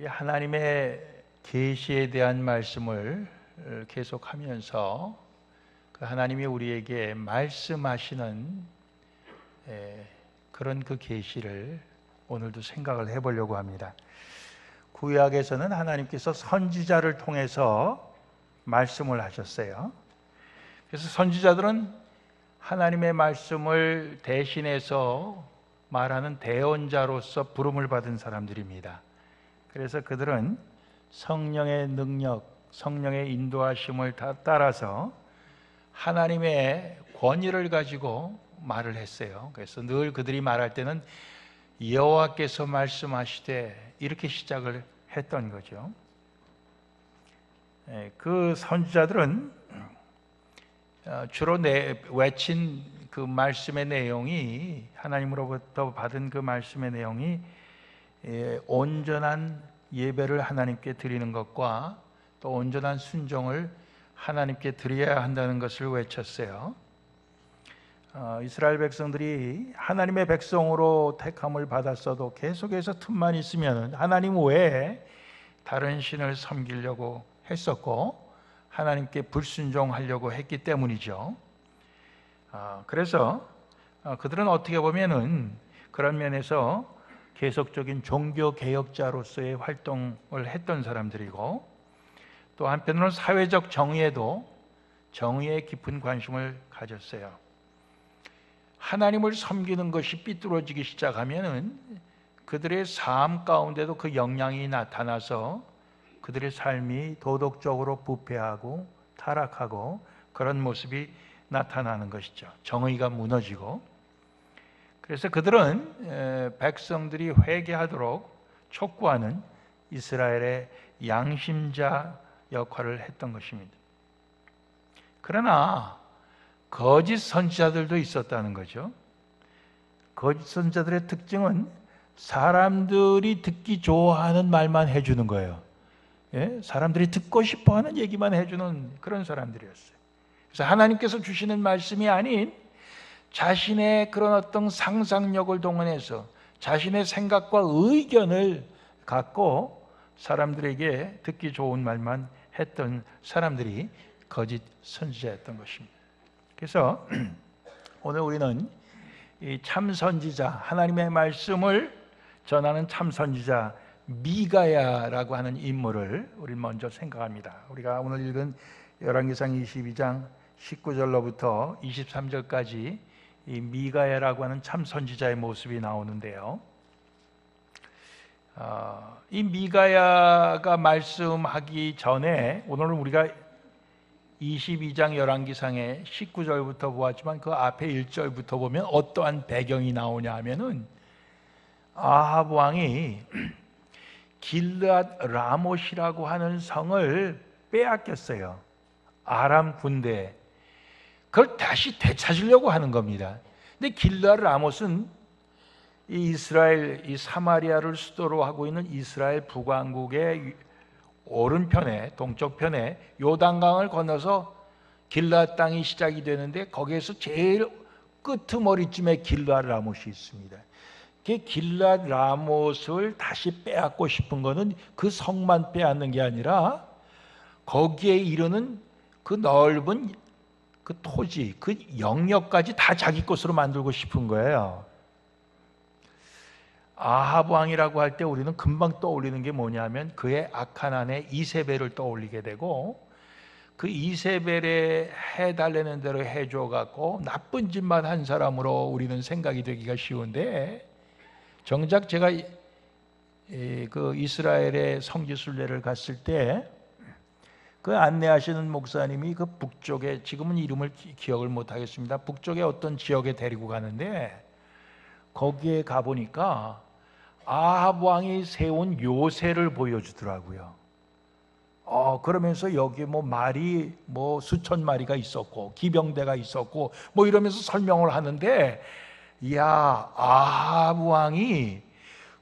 이 하나님의 계시에 대한 말씀을 계속하면서 그 하나님이 우리에게 말씀하시는 그런 그 계시를 오늘도 생각을 해보려고 합니다. 구약에서는 하나님께서 선지자를 통해서 말씀을 하셨어요. 그래서 선지자들은 하나님의 말씀을 대신해서 말하는 대언자로서 부름을 받은 사람들입니다. 그래서 그들은 성령의 능력, 성령의 인도하심을 따라서 하나님의 권위를 가지고 말을 했어요. 그래서 늘 그들이 말할 때는 여호와께서 말씀하시되 이렇게 시작을 했던 거죠. 그 선지자들은 주로 외친 그 말씀의 내용이, 하나님으로부터 받은 그 말씀의 내용이 온전한 예배를 하나님께 드리는 것과 또 온전한 순종을 하나님께 드려야 한다는 것을 외쳤어요. 이스라엘 백성들이 하나님의 백성으로 택함을 받았어도 계속해서 틈만 있으면 하나님 외에 다른 신을 섬기려고 했었고 하나님께 불순종하려고 했기 때문이죠. 그래서 그들은 어떻게 보면은 그런 면에서 계속적인 종교 개혁자로서의 활동을 했던 사람들이고, 또 한편으로는 사회적 정의에도 정의에 깊은 관심을 가졌어요. 하나님을 섬기는 것이 삐뚤어지기 시작하면은 그들의 삶 가운데도 그 영향이 나타나서 그들의 삶이 도덕적으로 부패하고 타락하고 그런 모습이 나타나는 것이죠. 정의가 무너지고. 그래서 그들은 백성들이 회개하도록 촉구하는 이스라엘의 양심자 역할을 했던 것입니다. 그러나 거짓 선지자들도 있었다는 거죠. 거짓 선지자들의 특징은 사람들이 듣기 좋아하는 말만 해주는 거예요. 사람들이 듣고 싶어하는 얘기만 해주는 그런 사람들이었어요. 그래서 하나님께서 주시는 말씀이 아닌 자신의 그런 어떤 상상력을 동원해서 자신의 생각과 의견을 갖고 사람들에게 듣기 좋은 말만 했던 사람들이 거짓 선지자였던 것입니다. 그래서 오늘 우리는 이 참 선지자, 하나님의 말씀을 전하는 참 선지자 미가야라고 하는 인물을 우리 먼저 생각합니다. 우리가 오늘 읽은 열왕기상 22장 19절로부터 23절까지 이 미가야라고 하는 참 선지자의 모습이 나오는데요. 이 미가야가 말씀하기 전에 오늘은 우리가 22장 열왕기상의 19절부터 보았지만 그 앞에 1절부터 보면 어떠한 배경이 나오냐 하면은 아합 왕이 길르앗 라못이라고 하는 성을 빼앗겼어요. 아람 군대에. 그걸 다시 되찾으려고 하는 겁니다. 근데 길르앗 라못은 이 이스라엘, 이 사마리아를 수도로 하고 있는 이스라엘 북왕국의 오른편에, 동쪽편에 요단강을 건너서 길르앗 땅이 시작이 되는데 거기에서 제일 끄트머리쯤에 길르앗 라못이 있습니다. 그 길르앗 라못을 다시 빼앗고 싶은 것은 그 성만 빼앗는 게 아니라 거기에 이르는 그 넓은 그 토지, 그 영역까지 다 자기 것으로 만들고 싶은 거예요. 아합 왕이라고 할 때 우리는 금방 떠올리는 게 뭐냐면 그의 악한 아내 이세벨을 떠올리게 되고, 그 이세벨에 해달라는 대로 해줘갖고 나쁜 짓만 한 사람으로 우리는 생각이 되기가 쉬운데, 정작 제가 그 이스라엘의 성지순례를 갔을 때 그 안내하시는 목사님이 그 북쪽에, 지금은 이름을 기억을 못하겠습니다, 북쪽에 어떤 지역에 데리고 가는데 거기에 가보니까 아합 왕이 세운 요새를 보여주더라고요. 그러면서 여기 뭐 말이 뭐 수천 마리가 있었고 기병대가 있었고 뭐 이러면서 설명을 하는데, 야, 아합 왕이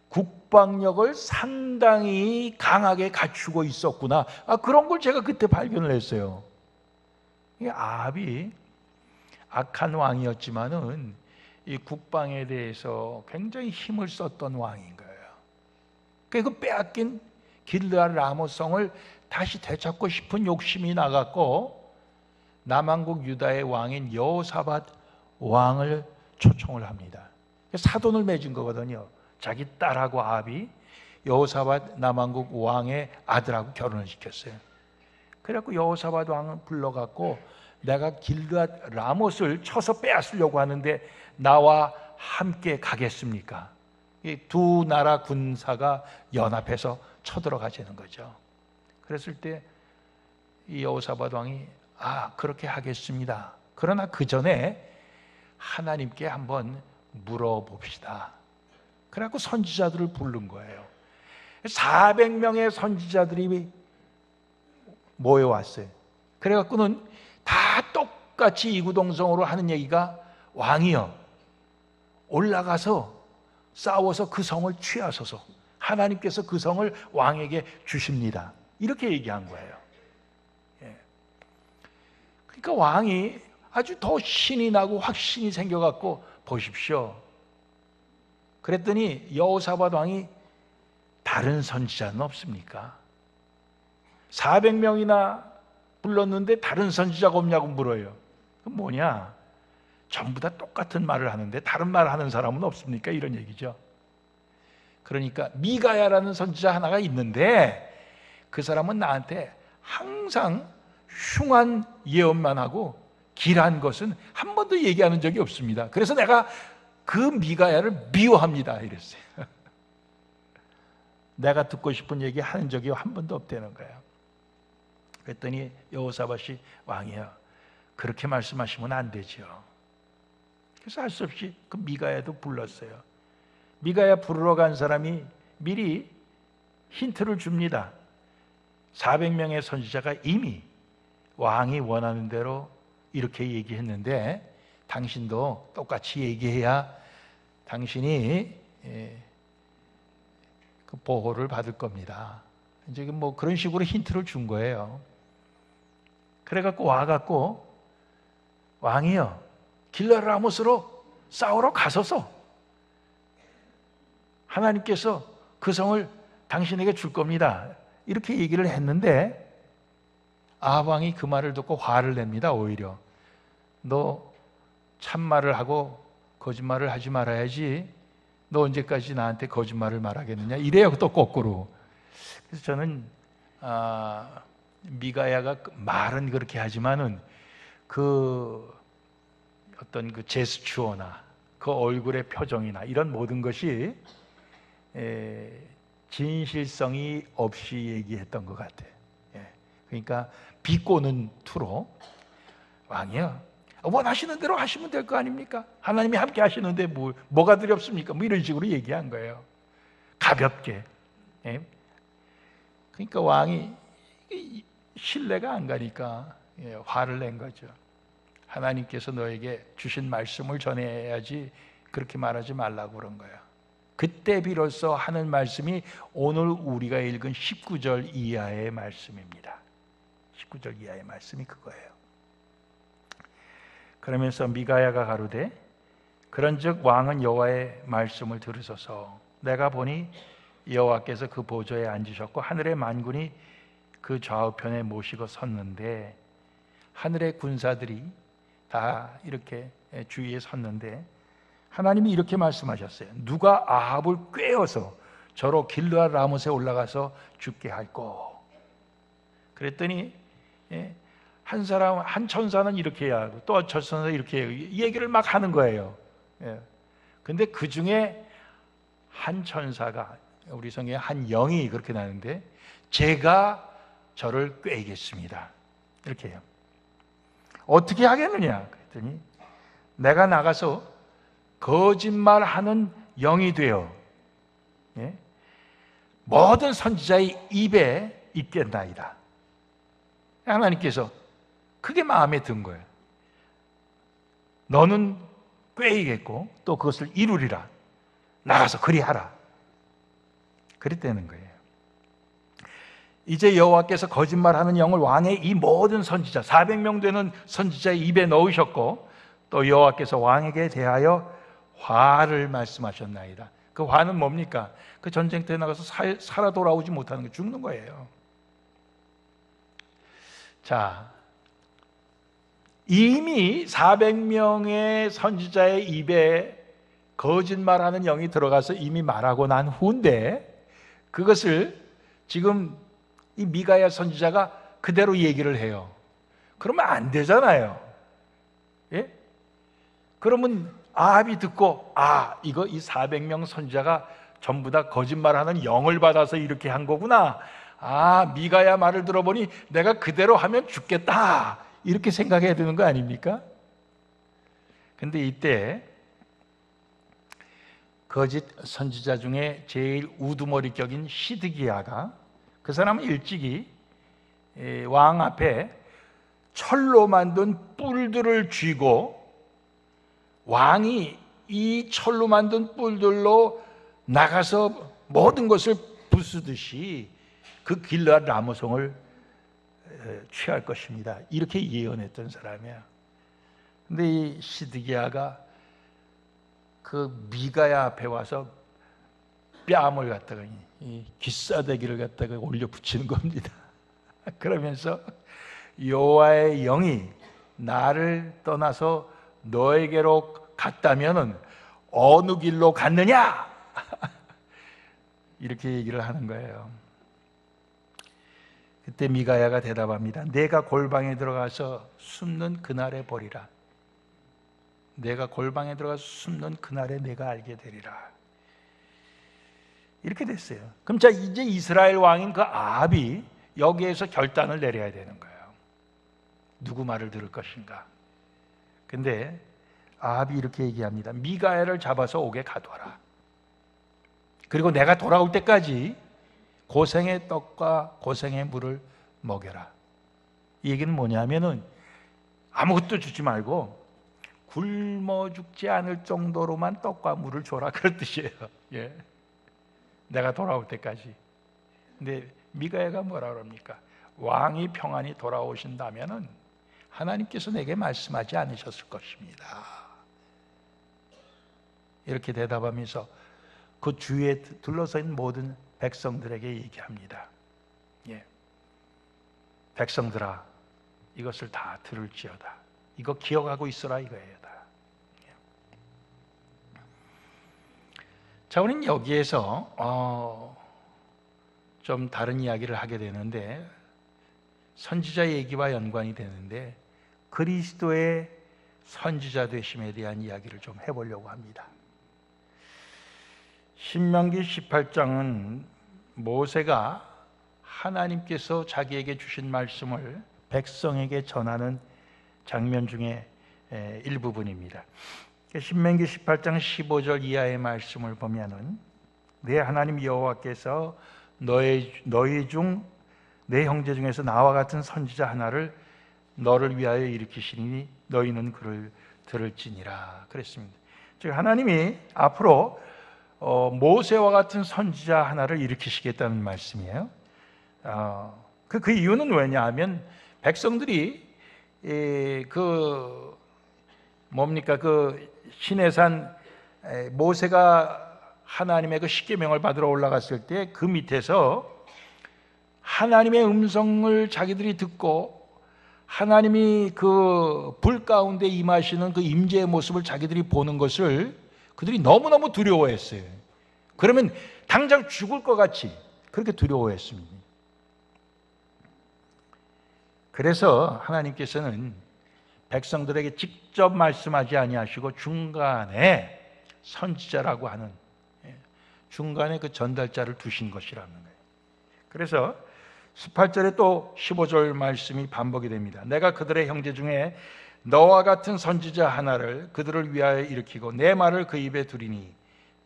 국방력을 상당히 강하게 갖추고 있었구나. 그런 걸 제가 그때 발견을 했어요. 이 아합이 악한 왕이었지만은 이 국방에 대해서 굉장히 힘을 썼던 왕인 거예요. 그 빼앗긴 길르앗 라모성을 다시 되찾고 싶은 욕심이 나갔고 남왕국 유다의 왕인 여호사밧 왕을 초청을 합니다. 사돈을 맺은 거거든요. 자기 딸하고 아합이 여호사밧 남왕국 왕의 아들하고 결혼을 시켰어요. 그래갖고 여호사밧 왕을 불러갖고 내가 길르앗 라못을 쳐서 빼앗으려고 하는데 나와 함께 가겠습니까? 이 두 나라 군사가 연합해서 쳐들어가자는 거죠. 그랬을 때 이 여호사밧 왕이 그렇게 하겠습니다. 그러나 그 전에 하나님께 한번 물어봅시다. 그래갖고 선지자들을 부른 거예요. 400명의 선지자들이 모여왔어요. 그래갖고는 다 똑같이 이구동성으로 하는 얘기가 왕이여 올라가서 싸워서 그 성을 취하소서. 하나님께서 그 성을 왕에게 주십니다. 이렇게 얘기한 거예요. 그러니까 왕이 아주 더 신이 나고 확신이 생겨갖고 보십시오. 그랬더니 여호사밧 왕이 다른 선지자는 없습니까? 400명이나 불렀는데 다른 선지자가 없냐고 물어요. 그럼 뭐냐? 전부 다 똑같은 말을 하는데 다른 말 하는 사람은 없습니까? 이런 얘기죠. 그러니까 미가야라는 선지자 하나가 있는데 그 사람은 나한테 항상 흉한 예언만 하고 길한 것은 한 번도 얘기하는 적이 없습니다. 그래서 내가 그 미가야를 미워합니다. 이랬어요. 내가 듣고 싶은 얘기 하는 적이 한 번도 없다는 거예요. 그랬더니 여호사밧이 왕이야 그렇게 말씀하시면 안 되죠. 그래서 할 수 없이 그 미가야도 불렀어요. 미가야 부르러 간 사람이 미리 힌트를 줍니다. 400명의 선지자가 이미 왕이 원하는 대로 이렇게 얘기했는데 당신도 똑같이 얘기해야 당신이 그 보호를 받을 겁니다. 이제 뭐 그런 식으로 힌트를 준 거예요. 그래갖고 와갖고 왕이여 길르앗 라못으로 싸우러 가소서. 하나님께서 그 성을 당신에게 줄 겁니다. 이렇게 얘기를 했는데 아합 왕이 그 말을 듣고 화를 냅니다. 오히려 너 참말을 하고 거짓말을 하지 말아야지. 너 언제까지 나한테 거짓말을 말하겠느냐 이래요. 또 거꾸로. 그래서 저는 미가야가 말은 그렇게 하지만은 그 어떤 그 제스처나 그 얼굴의 표정이나 이런 모든 것이 진실성이 없이 얘기했던 것 같아요. 그러니까 비꼬는 투로 왕이요 원하시는 대로 하시면 될 거 아닙니까? 하나님이 함께 하시는데 뭐가 두렵습니까? 뭐 이런 식으로 얘기한 거예요. 가볍게. 그러니까 왕이 신뢰가 안 가니까 화를 낸 거죠. 하나님께서 너에게 주신 말씀을 전해야지 그렇게 말하지 말라고 그런 거예요. 그때 비로소 하는 말씀이 오늘 우리가 읽은 19절 이하의 말씀입니다. 19절 이하의 말씀이 그거예요. 그러면서 미가야가 가로되 그런즉 왕은 여호와의 말씀을 들으소서. 내가 보니 여호와께서 그 보좌에 앉으셨고 하늘의 만군이 그 좌우편에 모시고 섰는데 하늘의 군사들이 다 이렇게 주위에 섰는데 하나님이 이렇게 말씀하셨어요. 누가 아합을 꾀어서 저로 길르앗 라못에 올라가서 죽게 할꼬. 그랬더니 한 사람 한 천사는 이렇게 해야 하고 또 저 천사는 이렇게 해야 하고 이 얘기를 막 하는 거예요. 근데 그 중에 한 천사가 우리 성경에 한 영이 그렇게 나는데 제가 저를 꾀겠습니다. 이렇게 해요. 어떻게 하겠느냐? 그랬더니 내가 나가서 거짓말하는 영이 되어 모든 선지자의 입에 있겠나이다. 하나님께서 그게 마음에 든 거예요. 너는 꾀이겠고 또 그것을 이루리라. 나가서 그리하라. 그랬다는 거예요. 이제 여호와께서 거짓말하는 영을 왕의 이 모든 선지자 400명 되는 선지자의 입에 넣으셨고 또 여호와께서 왕에게 대하여 화를 말씀하셨나이다. 그 화는 뭡니까? 그 전쟁터에 나가서 살아 돌아오지 못하는 게 죽는 거예요. 자, 이미 400명의 선지자의 입에 거짓말하는 영이 들어가서 이미 말하고 난 후인데, 그것을 지금 이 미가야 선지자가 그대로 얘기를 해요. 그러면 안 되잖아요. 예? 그러면 아합이 듣고, 이거 이 400명 선지자가 전부 다 거짓말하는 영을 받아서 이렇게 한 거구나. 미가야 말을 들어보니 내가 그대로 하면 죽겠다, 이렇게 생각해야 되는 거 아닙니까? 근데 이때 거짓 선지자 중에 제일 우두머리 격인 시드기야가, 그 사람은 일찍이 왕 앞에 철로 만든 뿔들을 쥐고 왕이 이 철로 만든 뿔들로 나가서 모든 것을 부수듯이 그 길르앗 라모성을 취할 것입니다, 이렇게 예언했던 사람이야. 근데 이 시드기야가 그 미가야 앞에 와서 뺨을 갖다가, 이 귀싸대기를 갖다가 올려 붙이는 겁니다. 그러면서 여호와의 영이 나를 떠나서 너에게로 갔다면은 어느 길로 갔느냐? 이렇게 얘기를 하는 거예요. 그때 미가야가 대답합니다. 내가 골방에 들어가서 숨는 그날에 보리라. 내가 골방에 들어가서 숨는 그날에 내가 알게 되리라. 이렇게 됐어요. 그럼 자, 이제 이스라엘 왕인 그 아합이 여기에서 결단을 내려야 되는 거예요. 누구 말을 들을 것인가? 근데 아합이 이렇게 얘기합니다. 미가야를 잡아서 옥에 가둬라. 그리고 내가 돌아올 때까지 고생의 떡과 고생의 물을 먹여라. 이 얘기는 뭐냐면은 아무것도 주지 말고 굶어 죽지 않을 정도로만 떡과 물을 줘라, 그런 뜻이에요. 예. 내가 돌아올 때까지. 근데 미가야가 뭐라 그럽니까? 왕이 평안히 돌아오신다면은 하나님께서 내게 말씀하지 않으셨을 것입니다, 이렇게 대답하면서 그 주위에 둘러서 있는 모든 백성들에게 얘기합니다. 예. 백성들아, 이것을 다 들을지어다. 이거 기억하고 있어라, 이거예요. 다. 예. 자, 우리는 여기에서 좀 다른 이야기를 하게 되는데, 선지자 얘기와 연관이 되는데, 그리스도의 선지자 되심에 대한 이야기를 좀 해보려고 합니다. 신명기 18장은 모세가 하나님께서 자기에게 주신 말씀을 백성에게 전하는 장면 중에 일부분입니다. 신명기 18장 15절 이하의 말씀을 보면은, 내 하나님 여호와께서 너희 중 내 형제 중에서 나와 같은 선지자 하나를 너를 위하여 일으키시니 너희는 그를 들을지니라 그랬습니다. 즉 하나님이 앞으로 모세와 같은 선지자 하나를 일으키시겠다는 말씀이에요. 그 이유는 왜냐하면 백성들이 그 시내산 모세가 하나님의 그 십계명을 받으러 올라갔을 때 그 밑에서 하나님의 음성을 자기들이 듣고 하나님이 그 불 가운데 임하시는 그 임재의 모습을 자기들이 보는 것을 그들이 너무너무 두려워했어요. 그러면 당장 죽을 것 같이 그렇게 두려워했습니다. 그래서 하나님께서는 백성들에게 직접 말씀하지 아니하시고 중간에 선지자라고 하는 중간에 그 전달자를 두신 것이라는 거예요. 그래서 18절에 또 15절 말씀이 반복이 됩니다. 내가 그들의 형제 중에 너와 같은 선지자 하나를 그들을 위하여 일으키고 내 말을 그 입에 두리니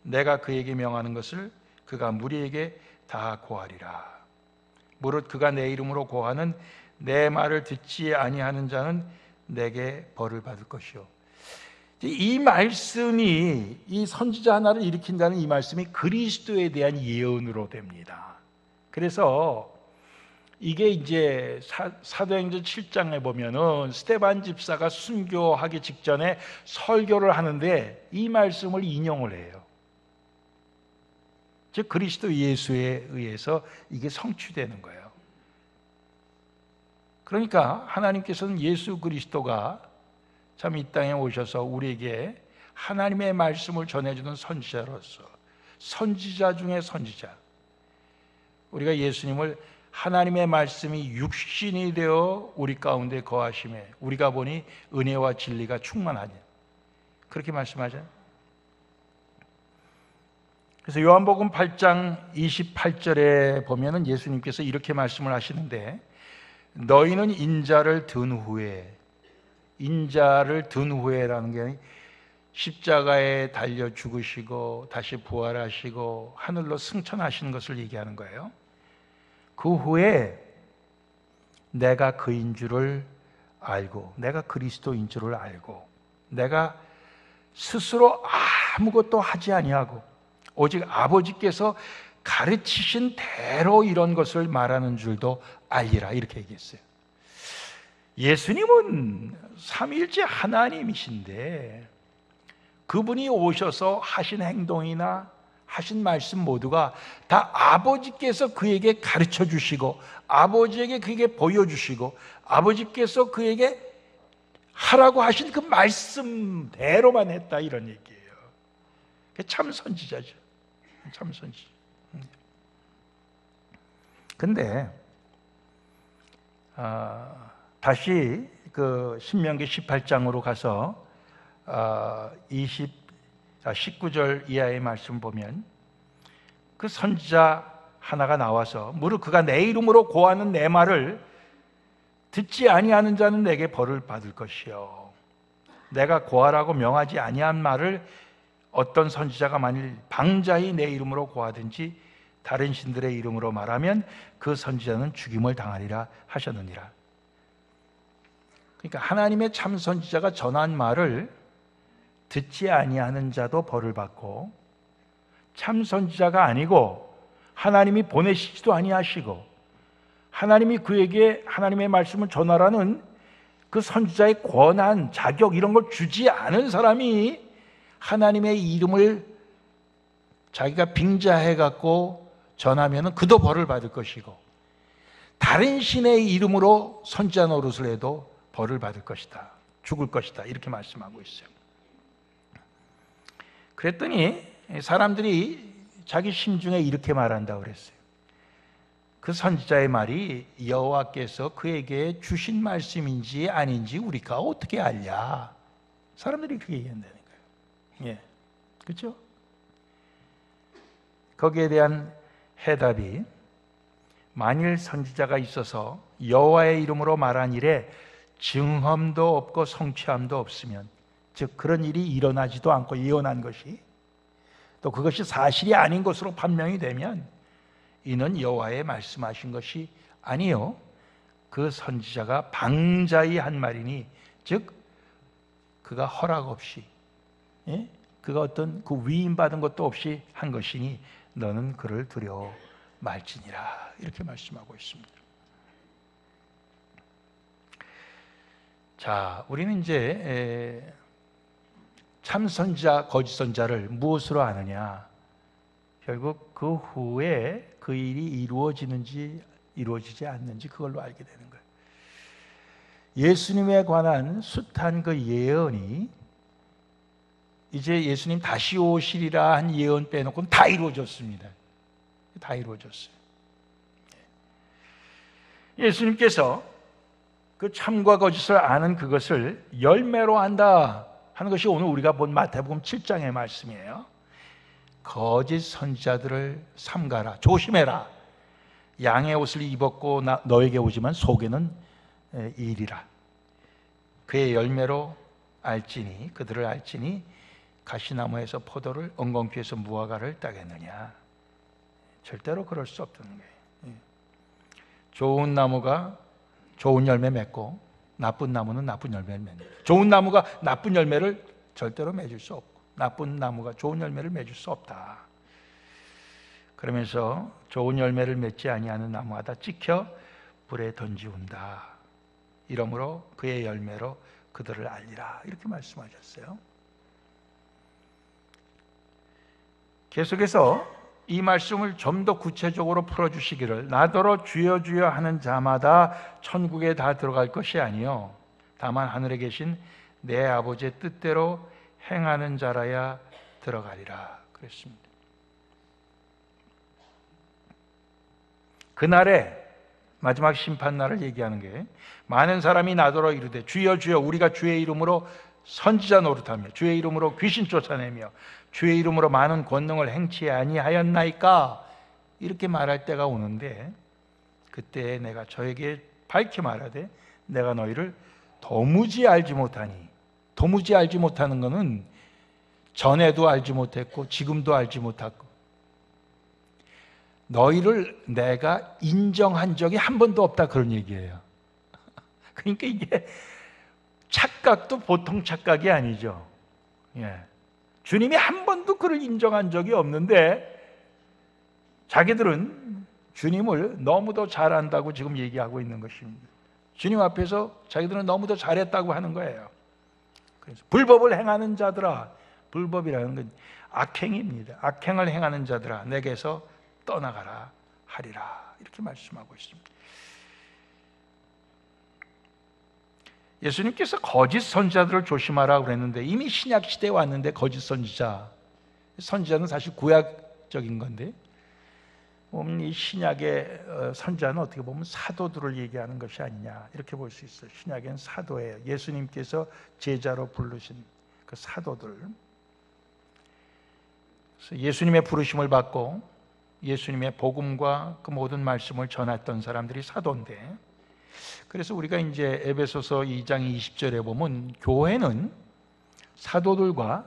내가 그에게 명하는 것을 그가 무리에게 다 고하리라. 무릇 그가 내 이름으로 고하는 내 말을 듣지 아니하는 자는 내게 벌을 받을 것이요. 이 말씀이, 이 선지자 하나를 일으킨다는 이 말씀이 그리스도에 대한 예언으로 됩니다. 그래서 이게 이제 사도행전 7장에 보면은 스데반 집사가 순교하기 직전에 설교를 하는데 이 말씀을 인용을 해요. 즉 그리스도 예수에 의해서 이게 성취되는 거예요. 그러니까 하나님께서는 예수 그리스도가 참 이 땅에 오셔서 우리에게 하나님의 말씀을 전해주는 선지자로서, 선지자 중에 선지자, 우리가 예수님을 하나님의 말씀이 육신이 되어 우리 가운데 거하심에 우리가 보니 은혜와 진리가 충만하니, 그렇게 말씀하잖아요. 그래서 요한복음 8장 28절에 보면은 예수님께서 이렇게 말씀을 하시는데, 너희는 인자를 든 후에, 인자를 든 후에라는 게 십자가에 달려 죽으시고 다시 부활하시고 하늘로 승천하시는 것을 얘기하는 거예요. 그 후에 내가 그인 줄을 알고, 내가 그리스도인 줄을 알고, 내가 스스로 아무것도 하지 아니하고 오직 아버지께서 가르치신 대로 이런 것을 말하는 줄도 알리라, 이렇게 얘기했어요. 예수님은 삼위일체 하나님이신데 그분이 오셔서 하신 행동이나 하신 말씀 모두가 다 아버지께서 그에게 가르쳐 주시고 아버지에게 그에게 보여주시고 아버지께서 그에게 하라고 하신 그 말씀대로만 했다, 이런 얘기예요. 참 선지자죠. 참 선지자. 근데 다시 그 신명기 18장으로 가서 19절 이하의 말씀 보면 그 선지자 하나가 나와서 무릇 그가 내 이름으로 고하는 내 말을 듣지 아니하는 자는 내게 벌을 받을 것이요, 내가 고하라고 명하지 아니한 말을 어떤 선지자가 만일 방자히 내 이름으로 고하든지 다른 신들의 이름으로 말하면 그 선지자는 죽임을 당하리라 하셨느니라. 그러니까 하나님의 참 선지자가 전한 말을 듣지 아니하는 자도 벌을 받고, 참 선지자가 아니고 하나님이 보내시지도 아니하시고 하나님이 그에게 하나님의 말씀을 전하라는 그 선지자의 권한, 자격 이런 걸 주지 않은 사람이 하나님의 이름을 자기가 빙자해 갖고 전하면은 그도 벌을 받을 것이고, 다른 신의 이름으로 선지자 노릇을 해도 벌을 받을 것이다, 죽을 것이다, 이렇게 말씀하고 있어요. 그랬더니 사람들이 자기 심중에 이렇게 말한다고 그랬어요. 그 선지자의 말이 여호와께서 그에게 주신 말씀인지 아닌지 우리가 어떻게 알냐? 사람들이 그렇게 얘기한다는 거예요. 예, 그렇죠? 거기에 대한 해답이, 만일 선지자가 있어서 여호와의 이름으로 말한 일에 증험도 없고 성취함도 없으면, 즉 그런 일이 일어나지도 않고 예언한 것이 또 그것이 사실이 아닌 것으로 판명이 되면 이는 여호와의 말씀하신 것이 아니요, 그 선지자가 방자히 한 말이니, 즉 그가 허락 없이, 그가 어떤 그 위임받은 것도 없이 한 것이니 너는 그를 두려워 말지니라, 이렇게 말씀하고 있습니다. 자, 우리는 이제 참 선지자, 거짓 선지자를 무엇으로 아느냐? 결국 그 후에 그 일이 이루어지는지 이루어지지 않는지 그걸로 알게 되는 거예요. 예수님에 관한 숱한 그 예언이 이제 예수님 다시 오시리라 한 예언 빼놓고는 다 이루어졌습니다. 다 이루어졌어요. 예수님께서 그 참과 거짓을 아는 그것을 열매로 안다 하는 것이 오늘 우리가 본 마태복음 7장의 말씀이에요. 거짓 선지자들을 삼가라, 조심해라. 양의 옷을 입었고 너에게 오지만 속에는 일이라. 그의 열매로 알지니, 그들을 알지니 가시나무에서 포도를, 엉겅퀴에서 무화과를 따겠느냐? 절대로 그럴 수 없다는 거예요. 좋은 나무가 좋은 열매 맺고 나쁜 나무는 나쁜 열매를 맺는, 좋은 나무가 나쁜 열매를 절대로 맺을 수 없고 나쁜 나무가 좋은 열매를 맺을 수 없다. 그러면서 좋은 열매를 맺지 아니하는 나무마다 찍혀 불에 던지운다. 이러므로 그의 열매로 그들을 알리라, 이렇게 말씀하셨어요. 계속해서 이 말씀을 좀 더 구체적으로 풀어주시기를 나더러 주여 주여 하는 자마다 천국에 다 들어갈 것이 아니요 다만 하늘에 계신 내 아버지의 뜻대로 행하는 자라야 들어가리라 그랬습니다. 그날에 마지막 심판날을 얘기하는 게 많은 사람이 나더러 이르되 주여 주여 우리가 주의 이름으로 선지자 노릇하며 주의 이름으로 귀신 쫓아내며 주의 이름으로 많은 권능을 행치 아니하였나이까 이렇게 말할 때가 오는데 그때 내가 저에게 밝히 말하되 내가 너희를 도무지 알지 못하니 도무지 알지 못하는 것은 전에도 알지 못했고 지금도 알지 못하고 너희를 내가 인정한 적이 한 번도 없다 그런 얘기예요. 그러니까 이게 착각도 보통 착각이 아니죠. 예. 주님이 한 번도 그를 인정한 적이 없는데 자기들은 주님을 너무도 잘 안다고 지금 얘기하고 있는 것입니다. 주님 앞에서 자기들은 너무도 잘했다고 하는 거예요. 그래서 불법을 행하는 자들아, 불법이라는 건 악행입니다. 악행을 행하는 자들아 내게서 떠나가라 하리라 이렇게 말씀하고 있습니다. 예수님께서 거짓 선지자들을 조심하라고 그랬는데 이미 신약 시대에 왔는데 거짓 선지자는 사실 구약적인 건데 이 신약의 선지자는 어떻게 보면 사도들을 얘기하는 것이 아니냐 이렇게 볼 수 있어요. 신약엔 사도예요. 예수님께서 제자로 부르신 그 사도들. 그래서 예수님의 부르심을 받고 예수님의 복음과 그 모든 말씀을 전했던 사람들이 사도인데 그래서 우리가 이제 에베소서 2장 20절에 보면 교회는 사도들과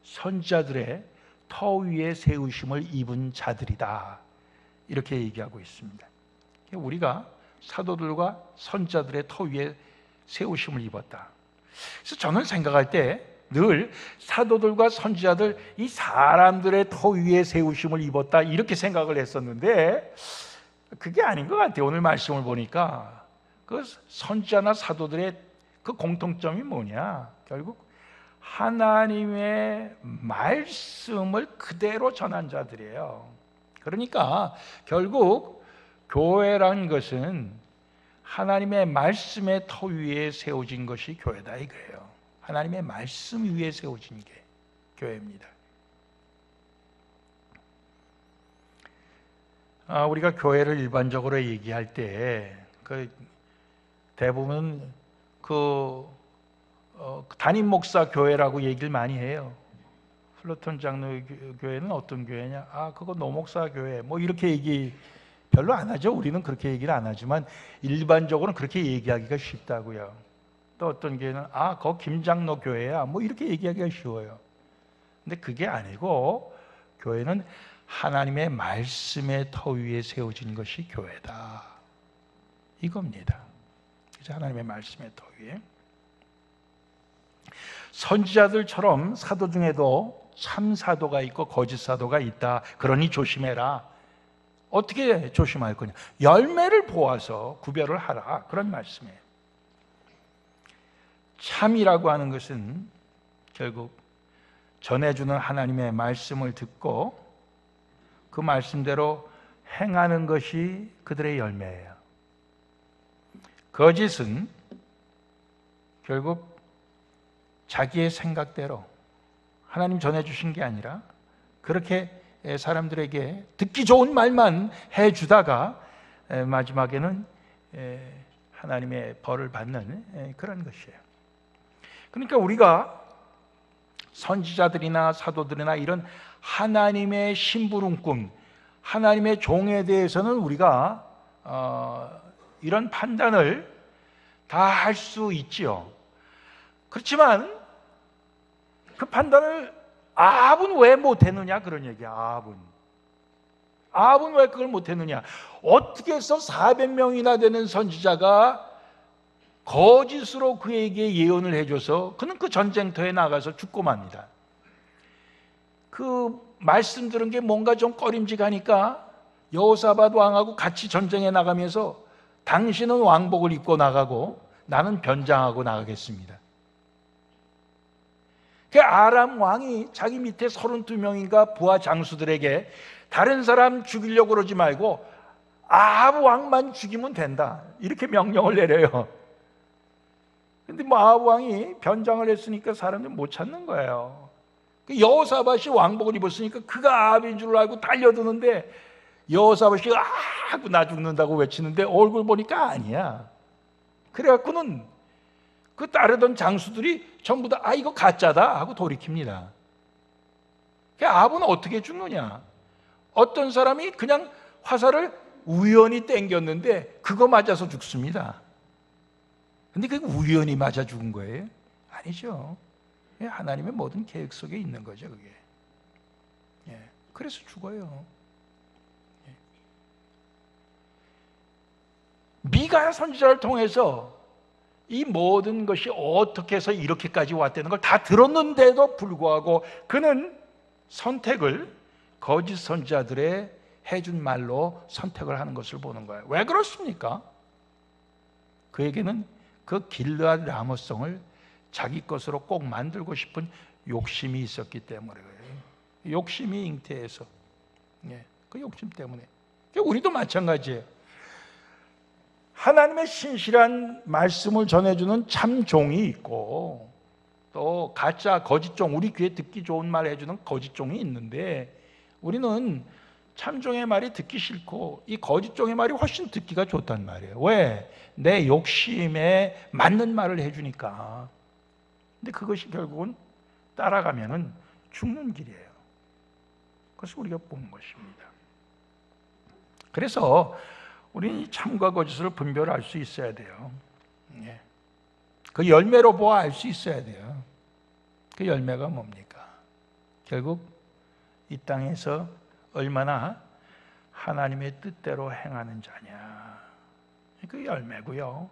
선지자들의 터 위에 세우심을 입은 자들이다 이렇게 얘기하고 있습니다. 우리가 사도들과 선지자들의 터 위에 세우심을 입었다. 그래서 저는 생각할 때 늘 사도들과 선지자들 이 사람들의 터 위에 세우심을 입었다 이렇게 생각을 했었는데 그게 아닌 것 같아요. 오늘 말씀을 보니까 그 선지자나 사도들의 그 공통점이 뭐냐? 결국 하나님의 말씀을 그대로 전한 자들이에요. 그러니까 결국 교회란 것은 하나님의 말씀의 터 위에 세워진 것이 교회다 이거예요. 하나님의 말씀 위에 세워진 게 교회입니다. 우리가 교회를 일반적으로 얘기할 때 대부분 담임 목사 교회라고 얘기를 많이 해요. 플러톤 장로 교회는 어떤 교회냐? 그거 노목사 교회. 뭐 이렇게 얘기 별로 안 하죠. 우리는 그렇게 얘기를 안 하지만 일반적으로는 그렇게 얘기하기가 쉽다고요. 또 어떤 교회는 그거 김장로 교회야. 뭐 이렇게 얘기하기가 쉬워요. 근데 그게 아니고 교회는 하나님의 말씀의 터 위에 세워진 것이 교회다. 이겁니다. 그래서 하나님의 말씀의 터 위에. 선지자들처럼 사도 중에도 참 사도가 있고 거짓 사도가 있다. 그러니 조심해라. 어떻게 조심할 거냐? 열매를 보아서 구별을 하라. 그런 말씀이에요. 참이라고 하는 것은 결국 전해주는 하나님의 말씀을 듣고 그 말씀대로 행하는 것이 그들의 열매예요. 거짓은 결국 자기의 생각대로 하나님 전해주신 게 아니라 그렇게 사람들에게 듣기 좋은 말만 해주다가 마지막에는 하나님의 벌을 받는 그런 것이에요. 그러니까 우리가 선지자들이나 사도들이나 이런 하나님의 심부름꾼, 하나님의 종에 대해서는 우리가 이런 판단을 다 할 수 있지요. 그렇지만 그 판단을 아합은 왜 못했느냐 그런 얘기야. 아합은 왜 그걸 못했느냐? 어떻게 해서 400명이나 되는 선지자가 거짓으로 그에게 예언을 해줘서 그는 그 전쟁터에 나가서 죽고 맙니다. 그 말씀 들은 게 뭔가 좀 꺼림직하니까 여호사밧 왕하고 같이 전쟁에 나가면서 당신은 왕복을 입고 나가고 나는 변장하고 나가겠습니다. 그 아람 왕이 자기 밑에 32명인가 부하 장수들에게 다른 사람 죽이려고 그러지 말고 아합 왕만 죽이면 된다, 이렇게 명령을 내려요. 근데 뭐 아합 왕이 변장을 했으니까 사람들이 못 찾는 거예요. 여호사밧이 왕복을 입었으니까 그가 아합인 줄 알고 달려드는데 여호사밧이 하고 나 죽는다고 외치는데 얼굴 보니까 아니야. 그래갖고는 그 따르던 장수들이 전부 다 이거 가짜다 하고 돌이킵니다. 아합은 어떻게 죽느냐? 어떤 사람이 그냥 화살을 우연히 땡겼는데 그거 맞아서 죽습니다. 근데 그게 우연히 맞아 죽은 거예요? 아니죠. 하나님의 모든 계획 속에 있는 거죠, 그게. 그래서 죽어요. 미가 선지자를 통해서 이 모든 것이 어떻게 해서 이렇게까지 왔다는 걸 다 들었는데도 불구하고 그는 선택을 거짓 선지자들의 해준 말로 선택을 하는 것을 보는 거예요. 왜 그렇습니까? 그에게는 그 길르앗 라모성을 자기 것으로 꼭 만들고 싶은 욕심이 있었기 때문에 그래요. 욕심이 잉태해서, 그 욕심 때문에. 우리도 마찬가지예요. 하나님의 신실한 말씀을 전해주는 참종이 있고 또 가짜 거짓종, 우리 귀에 듣기 좋은 말 해주는 거짓종이 있는데 우리는 참종의 말이 듣기 싫고 이 거짓종의 말이 훨씬 듣기가 좋단 말이에요. 왜? 내 욕심에 맞는 말을 해주니까. 근데 그것이 결국은 따라가면은 죽는 길이에요. 그것을 우리가 본 것입니다. 그래서 우리는 이 참과 거짓을 분별할 수 있어야 돼요. 그 열매로 보아 알 수 있어야 돼요. 그 열매가 뭡니까? 결국 이 땅에서 얼마나 하나님의 뜻대로 행하는 자냐, 그 열매고요.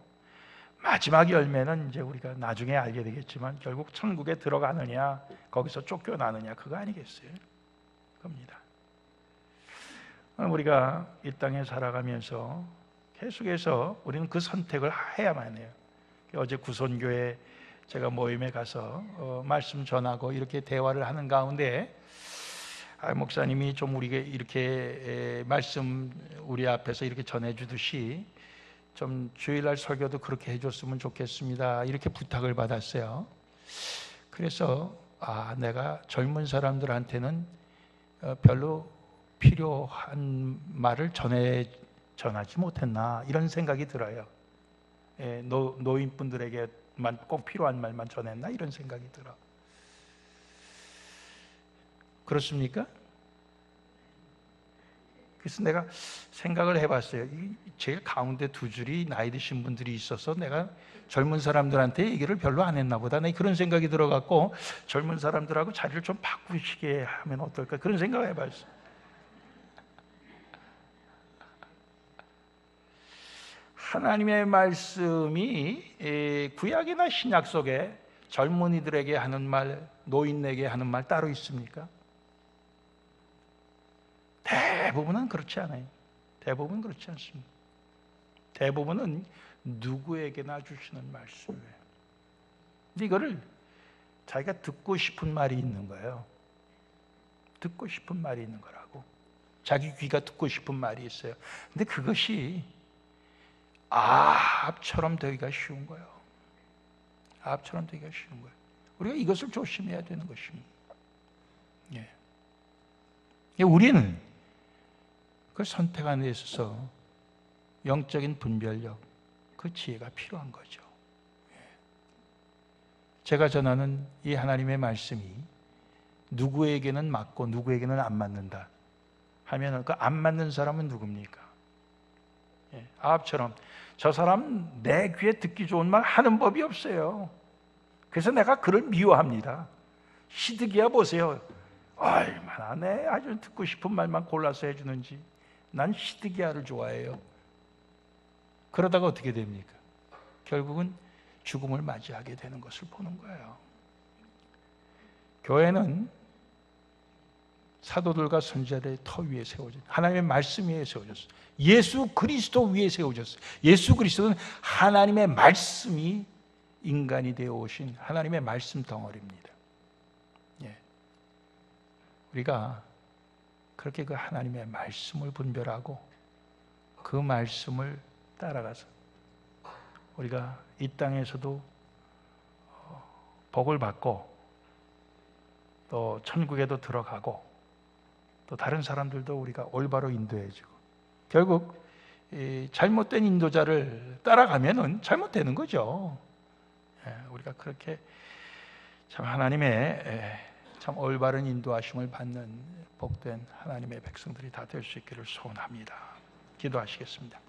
마지막 열매는 이제 우리가 나중에 알게 되겠지만 결국 천국에 들어가느냐 거기서 쫓겨나느냐 그거 아니겠어요? 겁니다. 우리가 이 땅에 살아가면서 계속해서 우리는 그 선택을 해야만 해요. 어제 구선교회 제가 모임에 가서 말씀 전하고 이렇게 대화를 하는 가운데 목사님이 좀 우리가 이렇게 말씀 우리 앞에서 이렇게 전해주듯이 좀 주일날 설교도 그렇게 해줬으면 좋겠습니다, 이렇게 부탁을 받았어요. 그래서 내가 젊은 사람들한테는 별로 필요한 말을 전하지 못했나 이런 생각이 들어요. 노인분들에게만 꼭 필요한 말만 전했나 이런 생각이 들어. 그렇습니까? 그래서 내가 생각을 해봤어요. 제일 가운데 두 줄이 나이 드신 분들이 있어서 내가 젊은 사람들한테 얘기를 별로 안 했나 보다, 그런 생각이 들어갖고 젊은 사람들하고 자리를 좀 바꾸시게 하면 어떨까 그런 생각을 해봤어요. 하나님의 말씀이 구약이나 신약 속에 젊은이들에게 하는 말, 노인에게 하는 말 따로 있습니까? 대부분은 그렇지 않아요. 대부분은 그렇지 않습니다. 대부분은 누구에게나 주시는 말씀이에요. 근데 이거를 자기가 듣고 싶은 말이 있는 거예요. 듣고 싶은 말이 있는 거라고. 자기 귀가 듣고 싶은 말이 있어요. 근데 그것이 아합처럼 되기가 쉬운 거예요. 아합처럼 되기가 쉬운 거예요. 우리가 이것을 조심해야 되는 것입니다. 우리는 그걸 선택하는 데 있어서 영적인 분별력, 그 지혜가 필요한 거죠. 제가 전하는 이 하나님의 말씀이 누구에게는 맞고 누구에게는 안 맞는다 하면 그 안 맞는 사람은 누굽니까? 아합처럼 저 사람 내 귀에 듣기 좋은 말 하는 법이 없어요. 그래서 내가 그를 미워합니다. 시드기야 보세요. 얼마나 내 아주 듣고 싶은 말만 골라서 해주는지. 난 시드기야를 좋아해요. 그러다가 어떻게 됩니까? 결국은 죽음을 맞이하게 되는 것을 보는 거예요. 교회는 사도들과 선지자들의 터 위에 세워졌어요. 하나님의 말씀 위에 세워졌어요. 예수 그리스도 위에 세워졌어요. 예수 그리스도는 하나님의 말씀이 인간이 되어 오신 하나님의 말씀 덩어리입니다. 우리가 그렇게 그 하나님의 말씀을 분별하고 그 말씀을 따라가서 우리가 이 땅에서도 복을 받고 또 천국에도 들어가고 또 다른 사람들도 우리가 올바로 인도해주고 결국 이 잘못된 인도자를 따라가면은 잘못되는 거죠. 우리가 그렇게 참 하나님의 참 올바른 인도하심을 받는 복된 하나님의 백성들이 다 될 수 있기를 소원합니다. 기도하시겠습니다.